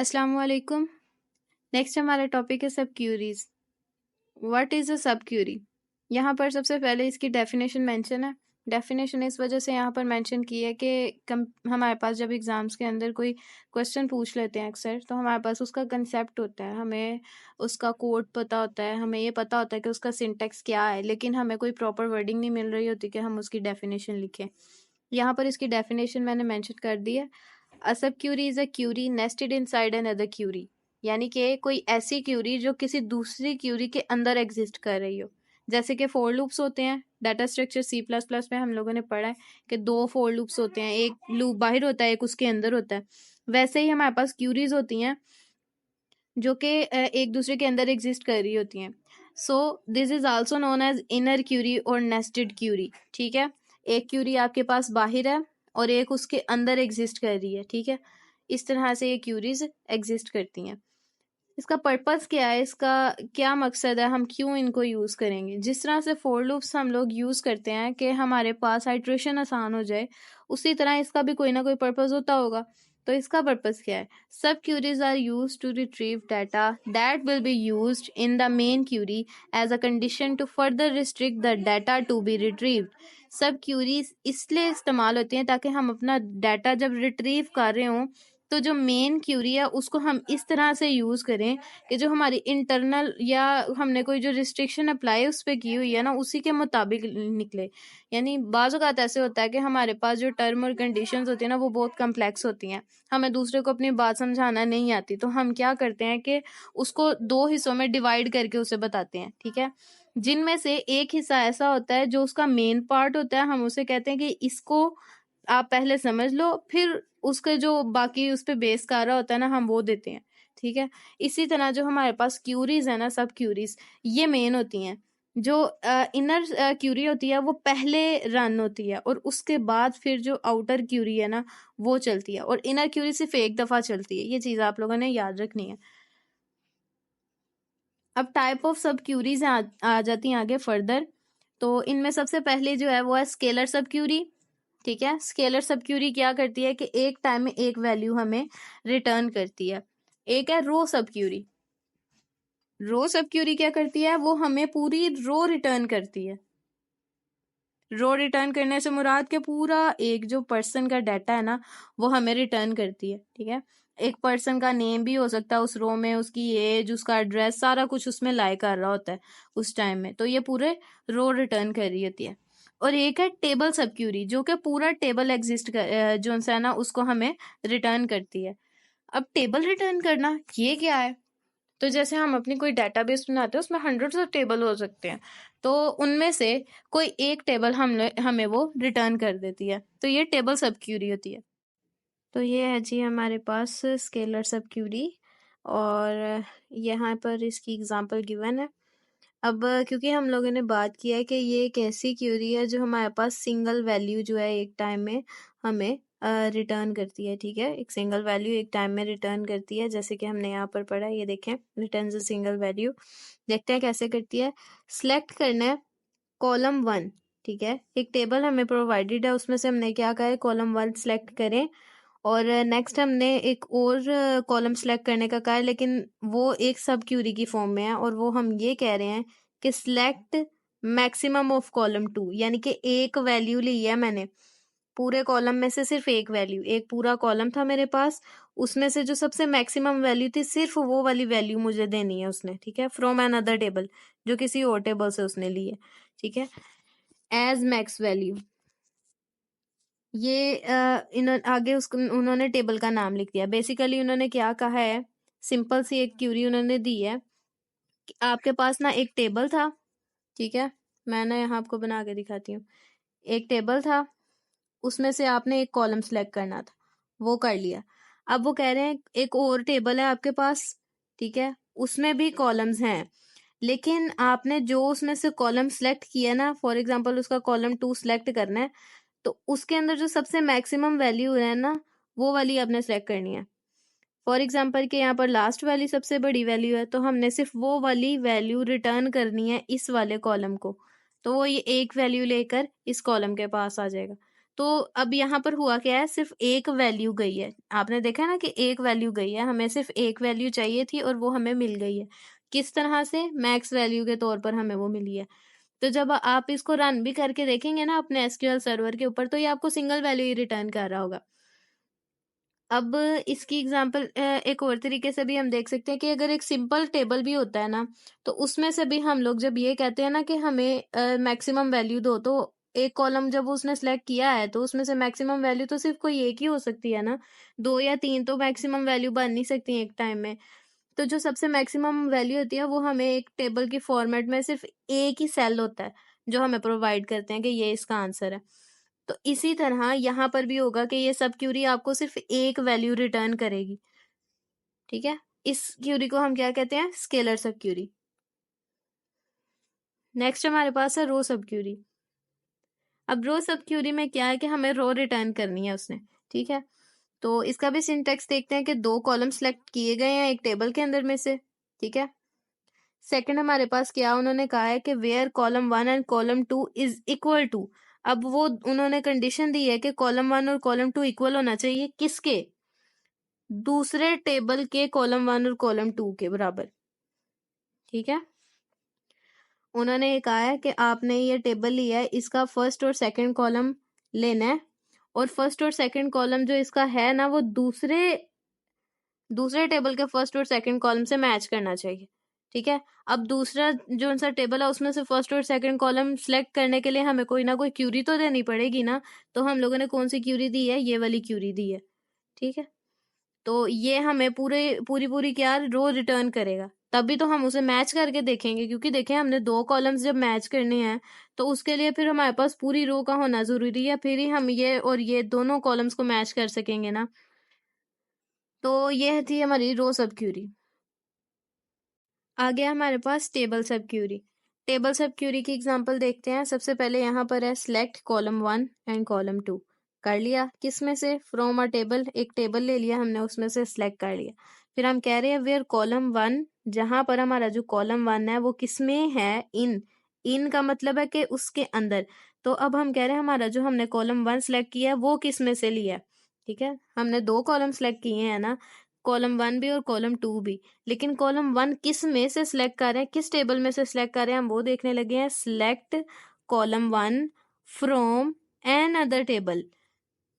अस्सलाम वालेकुम। नेक्स्ट हमारा टॉपिक है sub curies. What is a sub Curie? यहाँ पर सबसे पहले इसकी डेफिनेशन मेंशन है। डेफिनेशन इस वजह से यहाँ पर मेंशन की है कि हमारे पास जब एग्ज़ाम्स के अंदर कोई क्वेश्चन पूछ लेते हैं अक्सर, तो हमारे पास उसका कंसेप्ट होता है, हमें उसका कोड पता होता है, हमें ये पता होता है कि उसका सिंटेक्स क्या है, लेकिन हमें कोई प्रॉपर वर्डिंग नहीं मिल रही होती कि हम उसकी डेफिनेशन लिखें। यहाँ पर इसकी डेफिनेशन मैंने मेंशन कर दी है। A sub query is a query nested inside another query, यानी कि कोई ऐसी क्यूरी जो किसी दूसरी क्यूरी के अंदर एग्जिस्ट कर रही हो। जैसे कि फोर लूप्स होते हैं, data structure C plus plus में हम लोगों ने पढ़ा है कि दो फोर लूप्स होते हैं, एक लूप बाहर होता है, एक उसके अंदर होता है। वैसे ही हमारे पास क्यूरीज होती हैं जो कि एक दूसरे के अंदर एग्जिस्ट कर रही होती हैं। So this is also known as inner query और नेस्टेड क्यूरी। ठीक है, एक क्यूरी आपके पास बाहर है और एक उसके अंदर एग्जिस्ट कर रही है। ठीक है, इस तरह से ये क्यूरीज एग्जिस्ट करती हैं। इसका पर्पस क्या है, इसका क्या मकसद है, हम क्यों इनको यूज करेंगे? जिस तरह से फोर लूप्स हम लोग यूज करते हैं कि हमारे पास हाइड्रेशन आसान हो जाए, उसी तरह इसका भी कोई ना कोई पर्पस होता होगा। तो इसका पर्पस क्या है? Sub queries are use to retrieve data that will be used in the main query as a condition to further restrict the data to be retrieved. Sub queries इसलिए इस्तेमाल होती हैं ताकि हम अपना डाटा जब रिट्रीव कर रहे हों, तो जो मेन क्यूरी है उसको हम इस तरह से यूज करें कि जो हमारी इंटरनल या हमने कोई जो रिस्ट्रिक्शन अप्लाई उस पर की हुई है ना, उसी के मुताबिक निकले। यानी बाज़ औक़ात ऐसे होता है कि हमारे पास जो टर्म और कंडीशंस होती है ना, वो बहुत कम्प्लेक्स होती हैं, हमें दूसरे को अपनी बात समझाना नहीं आती, तो हम क्या करते हैं कि उसको दो हिस्सों में डिवाइड करके उसे बताते हैं। ठीक है, जिनमें से एक हिस्सा ऐसा होता है जो उसका मेन पार्ट होता है, हम उसे कहते हैं कि इसको आप पहले समझ लो, फिर उसके जो बाकी उस पे बेस कर रहा होता है ना, हम वो देते हैं। ठीक है, इसी तरह जो हमारे पास क्यूरीज है ना, सब क्यूरीज ये मेन होती हैं। जो इनर क्यूरी होती है वो पहले रन होती है और उसके बाद फिर जो आउटर क्यूरी है ना वो चलती है, और इनर क्यूरी सिर्फ एक दफा चलती है। ये चीज आप लोगों ने याद रखनी है। अब टाइप ऑफ सब क्यूरीज आ जाती हैं आगे फर्दर। तो इनमें सबसे पहले जो है वो है स्केलर सब क्यूरी। ठीक है, स्केलर सब क्यूरी क्या करती है कि एक टाइम में एक वैल्यू हमें रिटर्न करती है। एक है रो सब क्यूरी। रो सब क्यूरी क्या करती है, वो हमें पूरी रो रिटर्न करती है। रो रिटर्न करने से मुराद के पूरा एक जो पर्सन का डाटा है ना वो हमें रिटर्न करती है। ठीक है, एक पर्सन का नेम भी हो सकता है उस रो में, उसकी एज, उसका एड्रेस, सारा कुछ उसमें लाई कर रहा होता है उस टाइम में, तो ये पूरे रो रिटर्न कर रही होती है। और एक है टेबल सब क्यूरी जो कि पूरा टेबल एग्जिस्ट कर जो है ना उसको हमें रिटर्न करती है। अब टेबल रिटर्न करना ये क्या है? तो जैसे हम अपनी कोई डेटाबेस बनाते हैं, उसमें हंड्रेड्स ऑफ टेबल हो सकते हैं, तो उनमें से कोई एक टेबल हमें वो रिटर्न कर देती है, तो ये टेबल सब क्यूरी होती है। तो ये है जी हमारे पास स्केलर सब क्यूरी, और यहाँ पर इसकी एग्जांपल गिवन है। अब क्योंकि हम लोगों ने बात किया है कि ये एक ऐसी क्यूरी है जो हमारे पास सिंगल वैल्यू जो है एक टाइम में हमें रिटर्न करती है। ठीक है, एक सिंगल वैल्यू एक टाइम में रिटर्न करती है, जैसे कि हमने यहाँ पर पढ़ा है, ये देखें, रिटर्न अ सिंगल वैल्यू। देखते हैं कैसे करती है। सिलेक्ट करना है कॉलम 1। ठीक है, एक टेबल हमें प्रोवाइडेड है, उसमें से हमने क्या कहा है, कॉलम 1 सिलेक्ट करें। और नेक्स्ट हमने एक और कॉलम सेलेक्ट करने का कहा है, लेकिन वो एक सब क्यूरी की फॉर्म में है, और वो हम ये कह रहे हैं कि सिलेक्ट मैक्सिमम ऑफ कॉलम 2, यानी कि एक वैल्यू ली है मैंने पूरे कॉलम में से, सिर्फ एक वैल्यू, एक पूरा कॉलम था मेरे पास, उसमें से जो सबसे मैक्सिमम वैल्यू थी सिर्फ वो वाली वैल्यू मुझे देनी है उसने। ठीक है, फ्रॉम अनदर टेबल, जो किसी और टेबल से उसने ली है। ठीक है, एज मैक्स वैल्यू, ये आगे उसको उन्होंने टेबल का नाम लिख दिया। बेसिकली उन्होंने क्या कहा है, सिंपल सी एक क्यूरी उन्होंने दी है कि आपके पास ना एक टेबल था। ठीक है, मैं ना यहाँ आपको बना के दिखाती हूँ। एक टेबल था, उसमें से आपने एक कॉलम सेलेक्ट करना था, वो कर लिया। अब वो कह रहे हैं एक और टेबल है आपके पास, ठीक है, उसमें भी कॉलम्स हैं, लेकिन आपने जो उसमें से कॉलम सेलेक्ट किया ना, फॉर एग्जांपल उसका कॉलम 2 सेलेक्ट करना है, तो उसके अंदर जो सबसे मैक्सिमम वैल्यू है ना वो वाली आपने सेलेक्ट करनी है। फॉर एग्जांपल के यहाँ पर लास्ट वाली सबसे बड़ी वैल्यू है, तो हमने सिर्फ वो वाली वैल्यू रिटर्न करनी है इस वाले कॉलम को, तो वो ये एक वैल्यू लेकर इस कॉलम के पास आ जाएगा। तो अब यहाँ पर हुआ क्या है, सिर्फ एक वैल्यू गई है। आपने देखा ना कि एक वैल्यू गई है, हमें सिर्फ एक वैल्यू चाहिए थी और वो हमें मिल गई है। किस तरह से? मैक्स वैल्यू के तौर पर हमें वो मिली है। तो जब आप इसको रन भी करके देखेंगे ना अपने एसक्यूएल सर्वर के ऊपर, तो ये आपको सिंगल वैल्यू ही रिटर्न कर रहा होगा। अब इसकी एग्जांपल एक और तरीके से भी हम देख सकते हैं कि अगर एक सिंपल टेबल भी होता है ना, तो उसमें से भी हम लोग जब ये कहते हैं ना कि हमें मैक्सिमम वैल्यू दो, तो एक कॉलम जब उसने सेलेक्ट किया है तो उसमें से मैक्सिमम वैल्यू तो सिर्फ कोई एक ही हो सकती है ना, 2 या 3 तो मैक्सिमम वैल्यू बन नहीं सकती एक टाइम में। तो जो सबसे मैक्सिमम वैल्यू होती है वो हमें एक टेबल की फॉर्मेट में सिर्फ एक ही सेल होता है जो हमें प्रोवाइड करते हैं कि ये इसका आंसर है। तो इसी तरह यहाँ पर भी होगा कि ये सब क्यूरी आपको सिर्फ एक वैल्यू रिटर्न करेगी। ठीक है, इस क्यूरी को हम क्या कहते हैं? स्केलर सब क्यूरी। नेक्स्ट हमारे पास है रो सब क्यूरी। अब रो सब क्यूरी में क्या है कि हमें रो रिटर्न करनी है उसने। ठीक है, तो इसका भी सिंटेक्स देखते हैं कि 2 कॉलम सेलेक्ट किए गए हैं एक टेबल के अंदर में से। ठीक है, सेकंड हमारे पास क्या उन्होंने कहा है कि where column 1 and column 2 is equal to. अब वो उन्होंने कंडीशन दी है कि कॉलम 1 और कॉलम 2 इक्वल होना चाहिए, किसके? दूसरे टेबल के कॉलम 1 और कॉलम 2 के बराबर। ठीक है, उन्होंने ये कहा है कि आपने ये टेबल लिया है, इसका फर्स्ट और सेकंड कॉलम लेना है, और फर्स्ट और सेकंड कॉलम जो इसका है ना, वो दूसरे टेबल के फर्स्ट और सेकंड कॉलम से मैच करना चाहिए। ठीक है, अब दूसरा जो सा टेबल है उसमें से फर्स्ट और सेकंड कॉलम सेलेक्ट करने के लिए हमें कोई ना कोई क्यूरी तो देनी पड़ेगी ना। तो हम लोगों ने कौन सी क्यूरी दी है? ये वाली क्यूरी दी है। ठीक है, तो ये हमें पूरी पूरी क्या रो रिटर्न करेगा, तभी तो हम उसे मैच करके देखेंगे, क्योंकि देखें हमने 2 कॉलम्स जब मैच करने हैं तो उसके लिए फिर हमारे पास पूरी रो का होना जरूरी है, फिर ही हम ये और ये दोनों कॉलम्स को मैच कर सकेंगे ना। तो ये थी हमारी रो सब क्यूरी। आ गया हमारे पास टेबल सब क्यूरी। टेबल सब क्यूरी की एग्जांपल देखते हैं। सबसे पहले यहाँ पर है सिलेक्ट कॉलम 1 एंड कॉलम 2। कर लिया, किस में से? फ्रॉम अ टेबल, एक टेबल ले लिया हमने, उसमें से सिलेक्ट कर लिया। फिर हम कह रहे हैं वेयर कॉलम 1, जहां पर हमारा जो कॉलम 1 है वो किस में है? इन का मतलब है कि उसके अंदर। तो अब हम कह रहे हैं हमारा जो हमने कॉलम 1 सिलेक्ट किया है वो किस में से लिया है? ठीक है, हमने 2 कॉलम सिलेक्ट किए हैं ना, कॉलम 1 भी और कॉलम 2 भी, लेकिन कॉलम 1 किस में से सिलेक्ट कर रहे हैं, किस टेबल में से सिलेक्ट कर रहे हैं, हम वो देखने लगे हैं। Select column 1 from another table.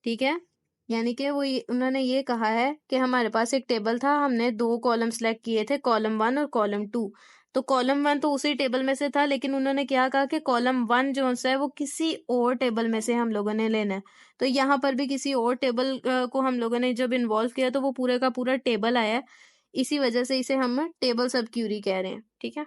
ठीक है, यानी कि उन्होंने ये कहा है कि हमारे पास एक टेबल था, हमने 2 कॉलम सेलेक्ट किए थे, कॉलम 1 और कॉलम 2। तो कॉलम 1 तो उसी टेबल में से था, लेकिन उन्होंने क्या कहा कि कॉलम 1 जो सा है वो किसी और टेबल में से हम लोगों ने लेना है। तो यहाँ पर भी किसी और टेबल को हम लोगों ने जब इन्वॉल्व किया तो वो पूरे का पूरा टेबल आया है। इसी वजह से इसे हम टेबल सब क्यूरी कह रहे हैं। ठीक है,